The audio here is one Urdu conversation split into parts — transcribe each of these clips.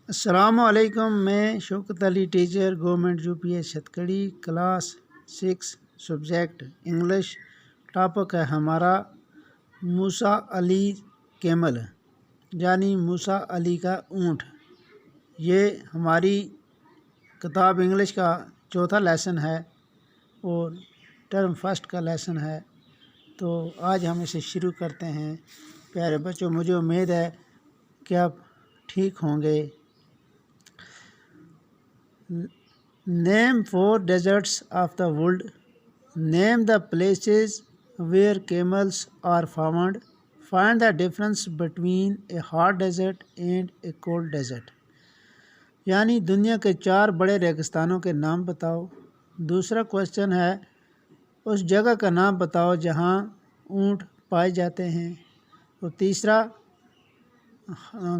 السلام علیکم، میں Shaukat Ali teacher government U P S Shatkari class 6 subject English. Topic ہے ہمارا موسیٰ علی کیمل، یعنی موسیٰ علی کا اونٹ۔ یہ ہماری کتاب انگلش کا چوتھا لیسن ہے اور ٹرم فرسٹ کا لیسن ہے، تو آج ہم اسے شروع کرتے ہیں۔ پیارے بچوں، مجھے امید ہے کہ آپ ٹھیک ہوں گے۔ Name 4 deserts of the world. Name the places where camels are found. Find the difference between a hot desert and a cold desert. یعنی دنیا کے 4 بڑے ریگستانوں کے نام بتاؤ۔ دوسرا کوشچن ہے اس جگہ کا نام بتاؤ جہاں اونٹ پائے جاتے ہیں۔ اور تیسرا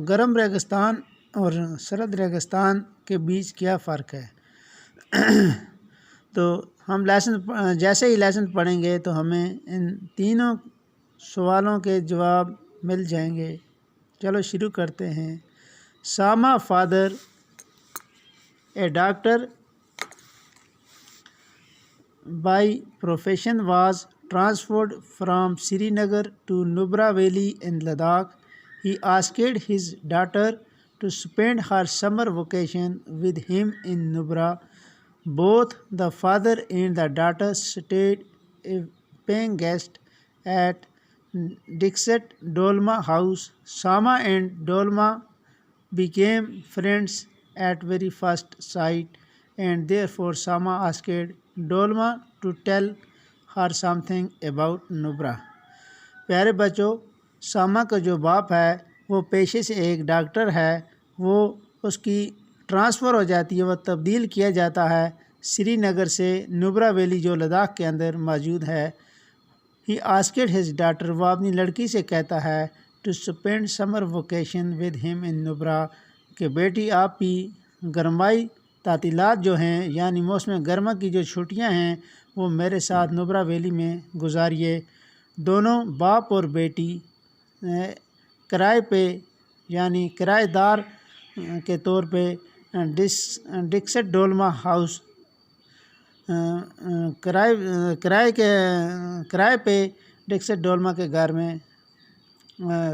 گرم ریگستان اور سرد ریگستان کے بیچ کیا فرق ہے۔ تو ہم جیسے ہی لیسن پڑھیں گے تو ہمیں ان تینوں سوالوں کے جواب مل جائیں گے۔ چلو شروع کرتے ہیں۔ Sama father a doctor by profession was transferred from Srinagar to Nubra valley in Ladakh. He asked his daughter to spend her summer vacation with him in Nubra. Both the father and the daughter stayed a paying guest at Dixit Dolma House. Sama and Dolma became friends at very first sight, and therefore Sama asked Dolma to tell her something about Nubra. پیارے بچوں، ساما کا جو باپ ہے وہ پیشے سے ایک ڈاکٹر ہے۔ وہ اس کی ٹرانسفر ہو جاتی ہے، وہ تبدیل کیا جاتا ہے سری نگر سے نبرا ویلی جو لداخ کے اندر موجود ہے۔ ہی آسکڈ ہز ڈاٹر، وہ اپنی لڑکی سے کہتا ہے to spend summer vacation with him in نبرا، کہ بیٹی آپ بھی گرمائی تعطیلات جو ہیں یعنی موسم گرما کی جو چھٹیاں ہیں وہ میرے ساتھ نبرا ویلی میں گزاریے۔ دونوں باپ اور بیٹی کرائے پہ یعنی کرائے دار کے طور پہ ڈکسٹ ڈولما ہاؤس کرائے پہ ڈکسٹ ڈولما کے گھر میں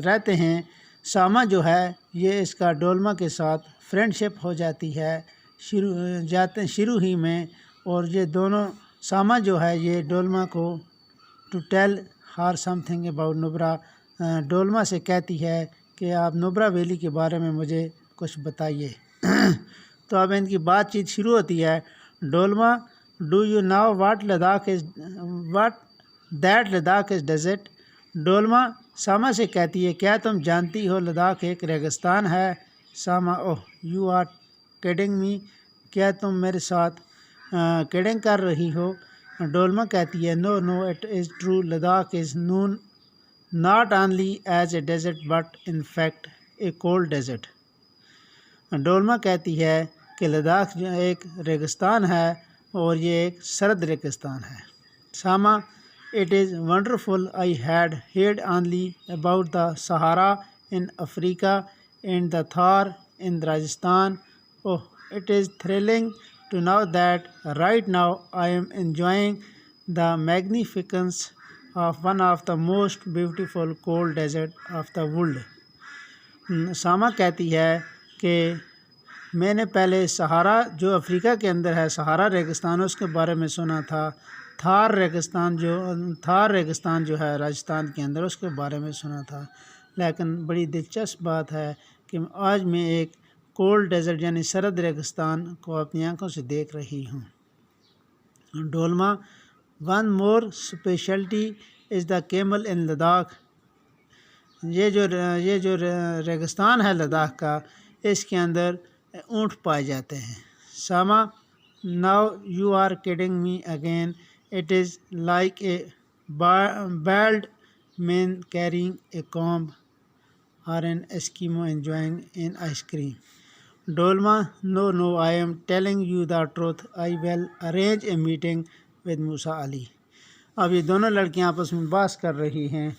رہتے ہیں۔ ساما جو ہے یہ اس کا ڈولما کے ساتھ فرینڈ شپ ہو جاتی ہے شروع ہی میں، اور یہ دونوں ساما جو ہے یہ ڈولما کو ٹو ٹیل ہار سم تھنگ اباؤٹ نبرا، ڈولما سے کہتی ہے کہ آپ نبرا ویلی کے بارے میں مجھے کچھ بتائیے۔ تو اب ان کی بات چیت شروع ہوتی ہے۔ Dolma, do you know what Ladakh is desert? Dolma Sama سے کہتی ہے کیا تم جانتی ہو لداخ ایک ریگستان ہے؟ ساما، اوہ یو آر کیڈنگ می، کیا تم میرے ساتھ کیڈنگ کر رہی ہو؟ ڈولما کہتی ہے no it is true, Ladakh is known not only as a desert but in fact a cold desert. Dolma کہتی ہے کہ لداخ جو ایک ریگستان ہے اور یہ ایک سرد ریگستان ہے۔ ساما، it is wonderful, I had heard only about the Sahara in Africa and the Thar in Rajasthan. Oh, it is thrilling to know that right now I am enjoying the magnificence of one of the most beautiful cold desert of the world. ساما کہتی ہے کہ میں نے پہلے سہارا جو افریقہ کے اندر ہے سہارا ریگستان اس کے بارے میں سنا تھا، تھار ریگستان جو ہے راجستھان کے اندر اس کے بارے میں سنا تھا، لیکن بڑی دلچسپ بات ہے کہ آج میں ایک کولڈ ڈیزرٹ یعنی سرد ریگستان کو اپنی آنکھوں سے دیکھ رہی ہوں۔ ڈولما، ون مور اسپیشلٹی از دا کیمل ان لداخ۔ یہ جو ریگستان ہے لداخ کا اس کے اندر اونٹ پائے جاتے ہیں۔ Sama, now you are kidding me again, it is like a bald man carrying a comb or an Eskimo enjoying an ice cream. Dolma, no I am telling you the truth, I will arrange a meeting with Musa Ali. اب یہ دونوں لڑکیاں آپس میں بحث کر رہی ہیں،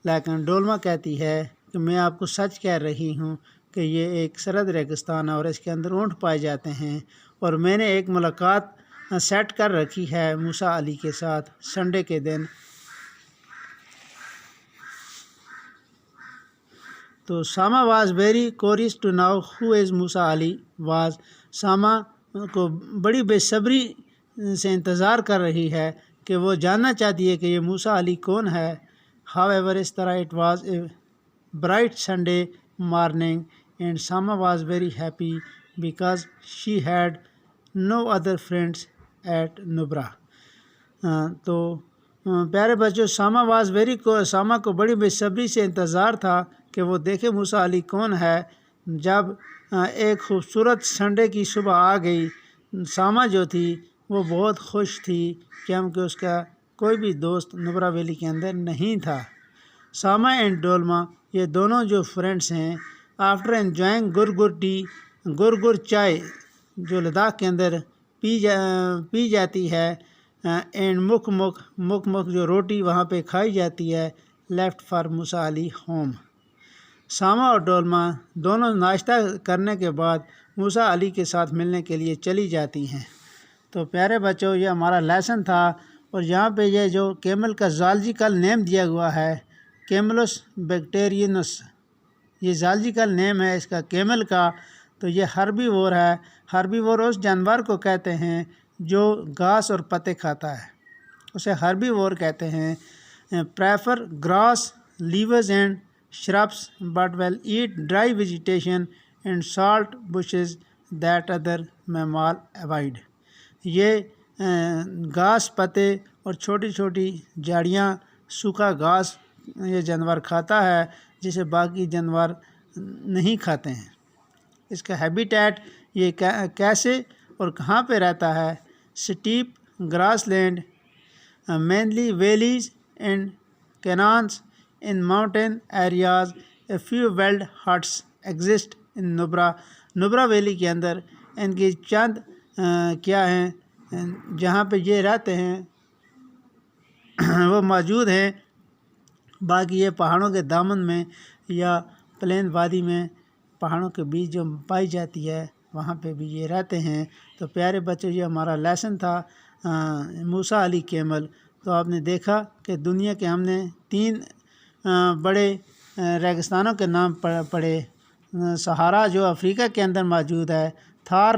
لیکن ڈولما کہتی ہے کہ میں آپ کو سچ کہہ رہی ہوں، کہ یہ ایک سرد ریگستان ہے اور اس کے اندر اونٹ پائے جاتے ہیں، اور میں نے ایک ملاقات سیٹ کر رکھی ہے موسیٰ علی کے ساتھ سنڈے کے دن۔ تو Sama was very curious to know who is Musa Ali was, Sama کو بڑی بے صبری سے انتظار کر رہی ہے کہ وہ جاننا چاہتی ہے کہ یہ موسیٰ علی کون ہے۔ ہاؤ ایور، اس طرح it was a bright Sunday morning and Sama was very happy because she had no other friends at Nubra. تو پیارے بچوں، ساما کو بڑی بے صبری سے انتظار تھا کہ وہ دیکھے موسیٰ علی کون ہے۔ جب ایک خوبصورت سنڈے کی صبح آ گئی، ساما جو تھی وہ بہت خوش تھی کیونکہ اس کا کوئی بھی دوست نبرا ویلی کے اندر نہیں تھا۔ ساما اینڈ ڈولما، یہ دونوں جو فرینڈس ہیں، آفٹر انجوائنگ گرگر ٹی، گرگر چائے جو لداخ کے اندر پی جاتی ہے، اینڈ مک جو روٹی وہاں پہ کھائی جاتی ہے، left for Musa Ali home. Sama اور ڈولما دونوں ناشتہ کرنے کے بعد موسیٰ علی کے ساتھ ملنے کے لیے چلی جاتی ہیں۔ تو پیارے بچوں، یہ ہمارا لیسن تھا، اور یہاں پہ یہ جو کیمل کا زالجیکل نیم دیا ہوا ہے، کیملوس بیکٹیرینس، یہ زالجیکل نیم ہے اس کا کیمل کا۔ تو یہ ہربی وور ہے۔ ہربی وور اس جانور کو کہتے ہیں جو گھاس اور پتے کھاتا ہے، اسے ہربی وور کہتے ہیں۔ Prefer grass leaves and shrubs but will eat dry vegetation and salt bushes that other mammal avoid۔ یہ گھاس پتے اور چھوٹی چھوٹی جھاڑیاں، سوکھا گھاس یہ جانور کھاتا ہے جسے باقی جانور نہیں کھاتے ہیں۔ اس کا ہیبیٹیٹ یہ کیسے اور کہاں پہ رہتا ہے؟ Steppe grassland, mainly valleys and canyons in mountain areas. A few wild huts exist in Nubra valley کے اندر ان کی چند کیا ہیں جہاں پہ یہ رہتے ہیں وہ موجود ہیں، باقی یہ پہاڑوں کے دامن میں یا پلین وادی میں پہاڑوں کے بیچ جو پائی جاتی ہے وہاں پہ بھی یہ رہتے ہیں۔ تو پیارے بچوں، یہ ہمارا لیسن تھا موسیٰ علی کیمل۔ تو آپ نے دیکھا کہ دنیا کے ہم نے 3 بڑے ریگستانوں کے نام پڑھے۔ سہارا جو افریقہ کے اندر موجود ہے، تھار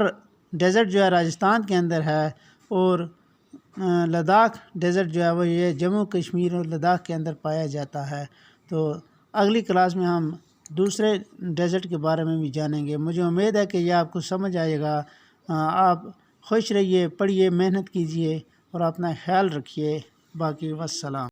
ڈیزرٹ جو ہے راجستھان کے اندر ہے، اور لداخ ڈیزرٹ جو ہے وہ یہ جموں کشمیر اور لداخ کے اندر پایا جاتا ہے۔ تو اگلی کلاس میں ہم دوسرے ڈیزرٹ کے بارے میں بھی جانیں گے۔ مجھے امید ہے کہ یہ آپ کو سمجھ آئے گا۔ آپ خوش رہیے، پڑھیے، محنت کیجیے اور اپنا خیال رکھیے۔ باقی والسلام۔